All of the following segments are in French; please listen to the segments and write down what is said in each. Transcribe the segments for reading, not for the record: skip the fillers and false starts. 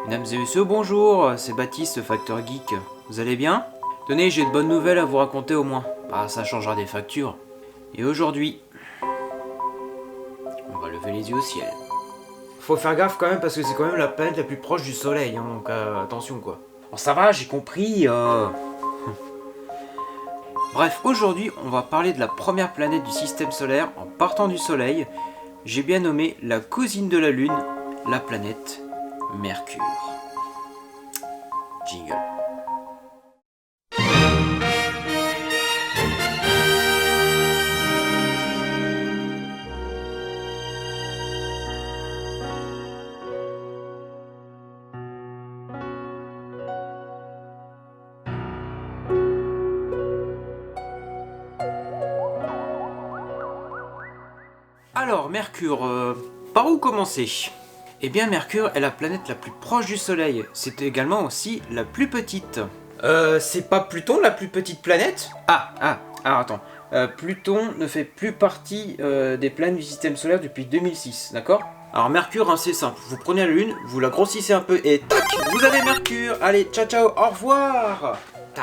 Mesdames et messieurs, bonjour, c'est Baptiste, Facteur Geek. Vous allez bien? Tenez, j'ai de bonnes nouvelles à vous raconter au moins. Bah, ça changera des factures. Et aujourd'hui, on va lever les yeux au ciel. Faut faire gaffe quand même parce que c'est quand même la planète la plus proche du soleil, hein, donc attention quoi. Bon, ça va, j'ai compris. Bref, aujourd'hui, on va parler de la première planète du système solaire en partant du soleil. J'ai bien nommé la cousine de la Lune, la planète Mercure. Jingle. Alors, Mercure, par où commencer? Eh bien, Mercure est la planète la plus proche du Soleil. C'est également aussi la plus petite. C'est pas Pluton la plus petite planète? Alors attends. Pluton ne fait plus partie des planètes du système solaire depuis 2006, d'accord? Alors Mercure, hein, c'est simple. Vous prenez la Lune, vous la grossissez un peu et tac, vous avez Mercure. Allez, ciao ciao, au revoir. Il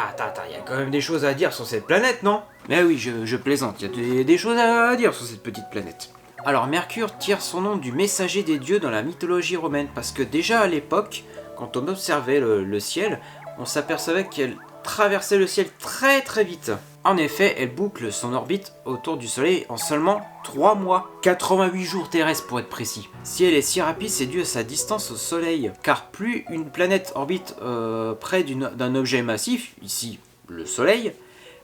y a quand même des choses à dire sur cette planète, non? Mais oui, je plaisante, il y a des choses à dire sur cette petite planète. Alors Mercure tire son nom du messager des dieux dans la mythologie romaine, parce que déjà à l'époque, quand on observait le ciel, on s'apercevait qu'elle traversait le ciel très très vite. En effet, elle boucle son orbite autour du Soleil en seulement 3 mois, 88 jours terrestres pour être précis. Si elle est si rapide, c'est dû à sa distance au Soleil, car plus une planète orbite près d'un objet massif, ici le Soleil,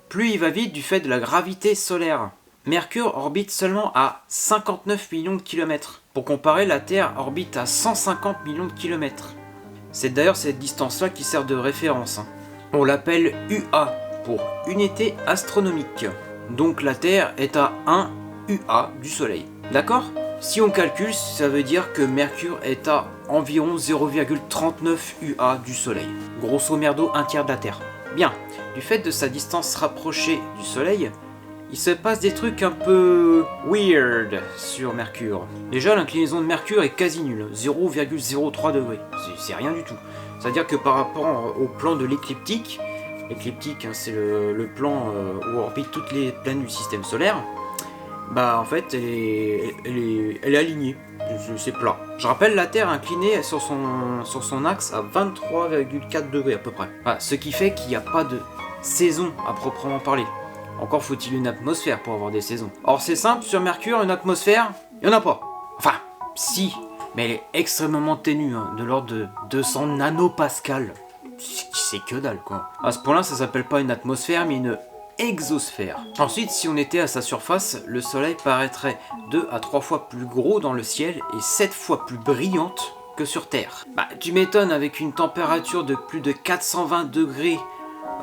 plus il va vite du fait de la gravité solaire. Mercure orbite seulement à 59 millions de kilomètres. Pour comparer, la Terre orbite à 150 millions de kilomètres. C'est d'ailleurs cette distance-là qui sert de référence. On l'appelle UA, pour unité astronomique. Donc la Terre est à 1 UA du Soleil. D'accord? Si on calcule, ça veut dire que Mercure est à environ 0,39 UA du Soleil. Grosso merdo, un tiers de la Terre. Bien, du fait de sa distance rapprochée du Soleil, il se passe des trucs un peu weird sur Mercure. Déjà, l'inclinaison de Mercure est quasi nulle, 0,03 degrés. C'est rien du tout. C'est-à-dire que par rapport au plan de l'écliptique, l'écliptique, hein, c'est le plan où orbitent toutes les planètes du système solaire, bah en fait, elle est alignée. C'est plat. Je rappelle, la Terre est inclinée sur son axe à 23,4 degrés à peu près. Voilà, ce qui fait qu'il n'y a pas de saison à proprement parler. Encore faut-il une atmosphère pour avoir des saisons. Or c'est simple, sur Mercure, une atmosphère, il n'y en a pas. Enfin, si, mais elle est extrêmement ténue, hein, de l'ordre de 200 nanopascales. C'est que dalle quoi. À ce point-là, ça s'appelle pas une atmosphère, mais une exosphère. Ensuite, si on était à sa surface, le Soleil paraîtrait 2 à 3 fois plus gros dans le ciel et 7 fois plus brillante que sur Terre. Bah, tu m'étonnes, avec une température de plus de 420 degrés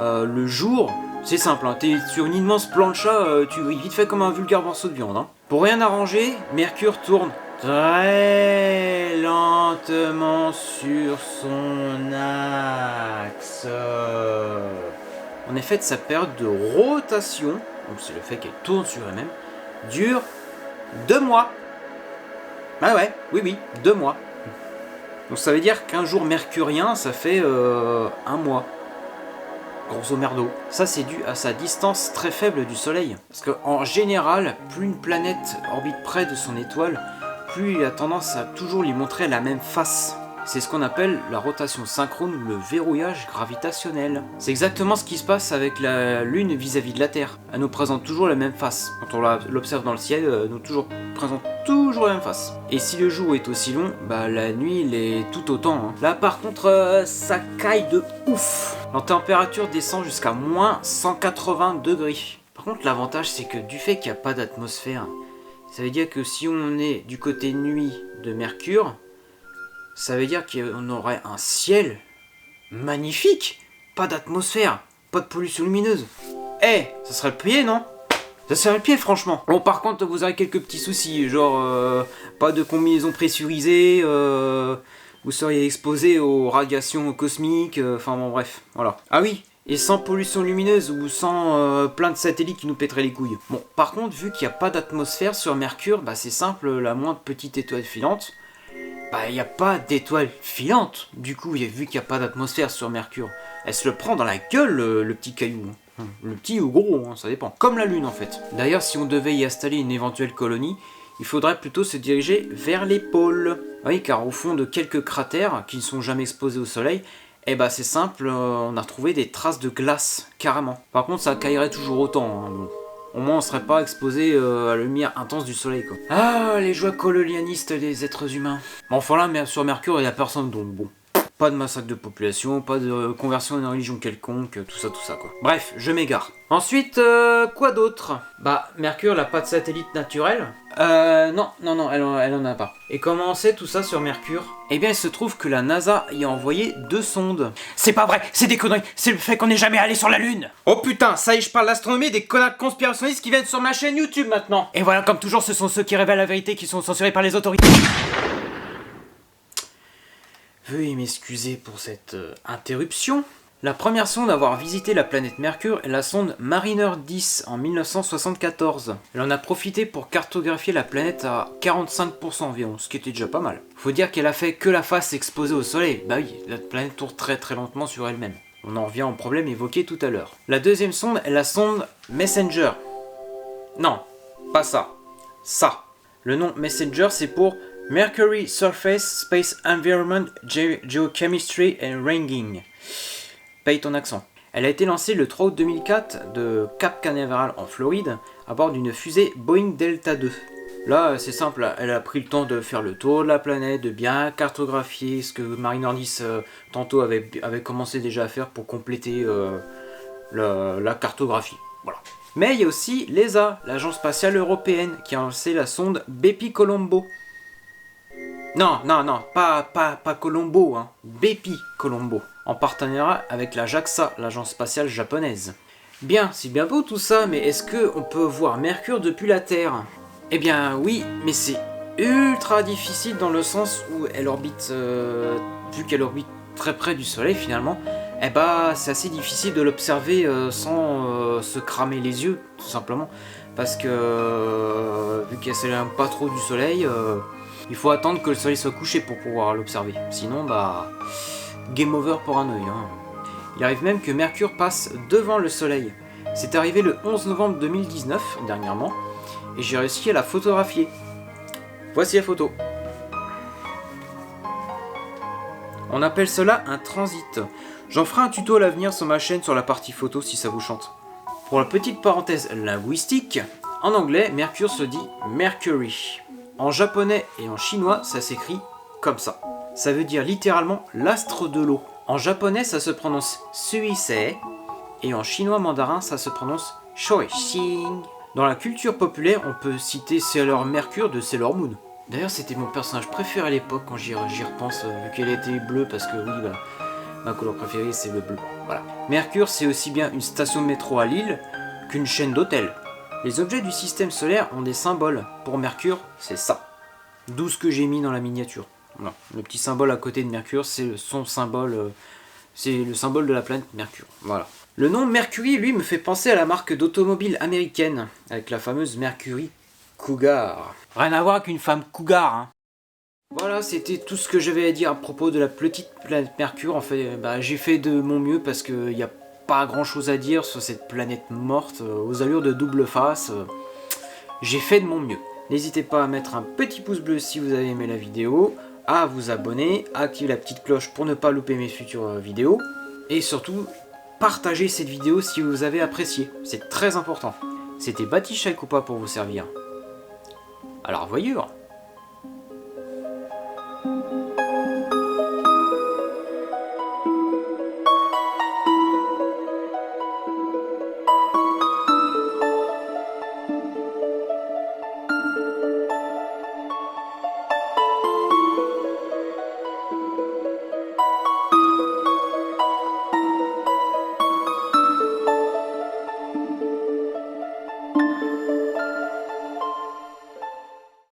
le jour, c'est simple, hein, t'es sur une immense plancha, tu brilles vite fait comme un vulgaire morceau de viande. Hein. Pour rien arranger, Mercure tourne très lentement sur son axe. En effet, sa période de rotation, donc c'est le fait qu'elle tourne sur elle-même, dure 2 mois. Ah ouais, oui, 2 mois. Donc ça veut dire qu'un jour mercurien, ça fait 1 mois. Grosso merdo. Ça c'est dû à sa distance très faible du Soleil. Parce qu'en général, plus une planète orbite près de son étoile, plus il a tendance à toujours lui montrer la même face. C'est ce qu'on appelle la rotation synchrone ou le verrouillage gravitationnel. C'est exactement ce qui se passe avec la Lune vis-à-vis de la Terre. Elle nous présente toujours la même face. Quand on l'observe dans le ciel, elle nous présente toujours la même face. Et si le jour est aussi long, bah la nuit il est tout autant. Hein. Là par contre, ça caille de ouf. La température descend jusqu'à moins 180 degrés. Par contre, l'avantage c'est que du fait qu'il n'y a pas d'atmosphère, ça veut dire que si on est du côté nuit de Mercure, ça veut dire qu'on aurait un ciel magnifique. Pas d'atmosphère, pas de pollution lumineuse. Ça serait le pied, non? Ça serait le pied, franchement. Bon, par contre, vous aurez quelques petits soucis, genre pas de combinaison pressurisée, vous seriez exposé aux radiations cosmiques, enfin bon, bref, voilà. Ah oui, et sans pollution lumineuse ou sans plein de satellites qui nous pèteraient les couilles. Bon, par contre, vu qu'il n'y a pas d'atmosphère sur Mercure, bah c'est simple, la moindre petite étoile filante, bah il n'y a pas d'étoiles filantes. Du coup, vu qu'il n'y a pas d'atmosphère sur Mercure, elle se le prend dans la gueule, le petit caillou. Le petit ou gros, hein, ça dépend. Comme la Lune en fait. D'ailleurs, si on devait y installer une éventuelle colonie, il faudrait plutôt se diriger vers les pôles. Oui, car au fond de quelques cratères qui ne sont jamais exposés au soleil, eh bah c'est simple, on a retrouvé des traces de glace, carrément. Par contre, ça caillerait toujours autant. Hein, bon. Au moins, on serait pas exposé à la lumière intense du soleil, quoi. Ah, les joies colonialistes des êtres humains. Bon, enfin là, mais sur Mercure, il n'y a personne, donc bon. Pas de massacre de population, pas de conversion à une religion quelconque, tout ça quoi. Bref, je m'égare. Ensuite, quoi d'autre? Bah, Mercure n'a pas de satellite naturel. Non, elle en a pas. Et comment on sait tout ça sur Mercure? Eh bien, il se trouve que la NASA y a envoyé 2 sondes. C'est pas vrai, c'est des conneries, c'est le fait qu'on n'est jamais allé sur la Lune. Oh putain, ça y est, je parle d'astronomie, des connards conspirationnistes qui viennent sur ma chaîne YouTube maintenant. Et voilà, comme toujours, ce sont ceux qui révèlent la vérité qui sont censurés par les autorités. Veuillez m'excuser pour cette interruption. La première sonde à avoir visité la planète Mercure est la sonde Mariner 10 en 1974. Elle en a profité pour cartographier la planète à 45% environ, ce qui était déjà pas mal. Faut dire qu'elle a fait que la face exposée au soleil. Bah oui, la planète tourne très lentement sur elle-même. On en revient au problème évoqué tout à l'heure. La deuxième sonde est la sonde Messenger. Non, pas ça. Ça. Le nom Messenger, c'est pour Mercury Surface Space Environment Geochemistry and Ranging. Paye ton accent. Elle a été lancée le 3 août 2004 de Cap Canaveral en Floride à bord d'une fusée Boeing Delta II. Là, c'est simple, elle a pris le temps de faire le tour de la planète, de bien cartographier ce que Mariner 10 tantôt avait commencé déjà à faire pour compléter la cartographie. Voilà. Mais il y a aussi l'ESA, l'Agence Spatiale Européenne, qui a lancé la sonde Bepi Colombo. Non, pas Colombo, hein. Bepi Colombo, en partenariat avec la JAXA, l'agence spatiale japonaise. Bien, c'est bien beau tout ça, mais est-ce qu'on peut voir Mercure depuis la Terre? Eh bien oui, mais c'est ultra difficile dans le sens où elle orbite, vu qu'elle orbite très près du Soleil finalement, eh bah c'est assez difficile de l'observer sans se cramer les yeux, tout simplement, parce que vu qu'elle s'éloigne pas trop du Soleil, il faut attendre que le soleil soit couché pour pouvoir l'observer. Sinon, bah, game over pour un œil. Hein. Il arrive même que Mercure passe devant le soleil. C'est arrivé le 11 novembre 2019, dernièrement, et j'ai réussi à la photographier. Voici la photo. On appelle cela un transit. J'en ferai un tuto à l'avenir sur ma chaîne sur la partie photo si ça vous chante. Pour la petite parenthèse linguistique, en anglais, Mercure se dit Mercury. En japonais et en chinois, ça s'écrit comme ça. Ça veut dire littéralement l'astre de l'eau. En japonais, ça se prononce Suisei, et en chinois mandarin, ça se prononce Shoixing. Dans la culture populaire, on peut citer Sailor Mercure de Sailor Moon. D'ailleurs, c'était mon personnage préféré à l'époque quand j'y repense, vu qu'elle était bleue, parce que oui, bah, ma couleur préférée c'est le bleu. Voilà. Mercure, c'est aussi bien une station de métro à Lille qu'une chaîne d'hôtels. Les objets du système solaire ont des symboles. Pour Mercure, c'est ça. D'où ce que j'ai mis dans la miniature. Voilà. Le petit symbole à côté de Mercure, c'est son symbole. C'est le symbole de la planète Mercure. Voilà. Le nom Mercury, lui, me fait penser à la marque d'automobile américaine, avec la fameuse Mercury Cougar. Rien à voir avec une femme cougar, hein. Voilà, c'était tout ce que j'avais à dire à propos de la petite planète Mercure. En fait, bah, j'ai fait de mon mieux parce qu'il n'y a pas grand chose à dire sur cette planète morte aux allures de double face. J'ai fait de mon mieux. N'hésitez pas à mettre un petit pouce bleu si vous avez aimé la vidéo, à vous abonner, à activer la petite cloche pour ne pas louper mes futures vidéos, et surtout, partagez cette vidéo si vous avez apprécié. C'est très important. C'était Baptiste Chaikupa pour vous servir. Alors voyure.